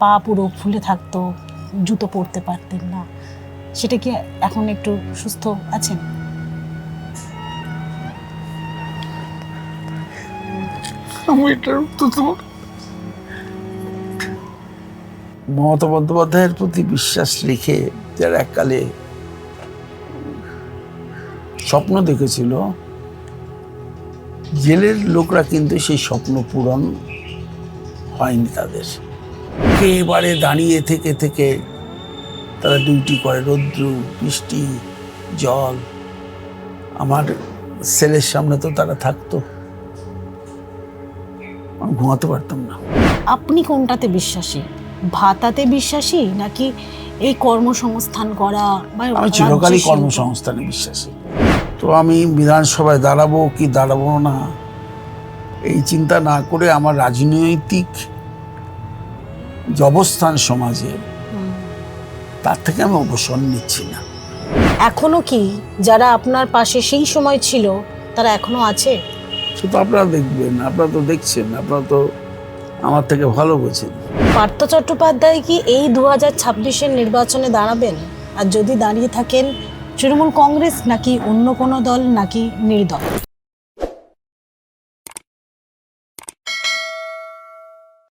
পা পুরো ফুলে থাকতো, জুতো পরতে পারতেন না, সেটা কি এখন একটু সুস্থ আছেন? আমি এটার উত্তর দেবো। মমতা বন্দ্যোপাধ্যায়ের প্রতি বিশ্বাস রেখে যারা এককালে স্বপ্ন দেখেছিল, জেলের লোকরা কিন্তু সেই স্বপ্ন পূরণ হয়নি তাদের। একেবারে দাঁড়িয়ে থেকে থেকে তারা ডিউটি করে, রৌদ্র বৃষ্টি জল। আমার সেলের সামনে তো তারা থাকতো, আমি ঘুমাতে পারতাম না। আপনি কোনটাতে বিশ্বাসী? ভাতাতে বিশ্বাসী নাকি এই কর্মসংস্থান করা বা আমি চিরকালই রাজ্যে কর্মসংস্থানে বিশ্বাসী। তো আমি বিধানসভায় দাঁড়াবো কি দাঁড়াবো না এই চিন্তা না করে আমার রাজনৈতিক যে অবস্থান সমাজে, তার থেকে আমি অবসর নিচ্ছি না। এখনো কি যারা আপনার পাশে সেই সময় ছিল তারা এখনো আছে? সেটা আপনারা দেখবেন, আপনারা তো দেখছেন, আপনারা তো আমার থেকে ভালো বোঝেন। পার্থ চট্টোপাধ্যায় কি এই 2026-এর নির্বাচনে দাঁড়াবেন? আর যদি দাঁড়িয়ে থাকেন, তৃণমূল কংগ্রেস নাকি অন্য কোনো দল নাকি নির্দল?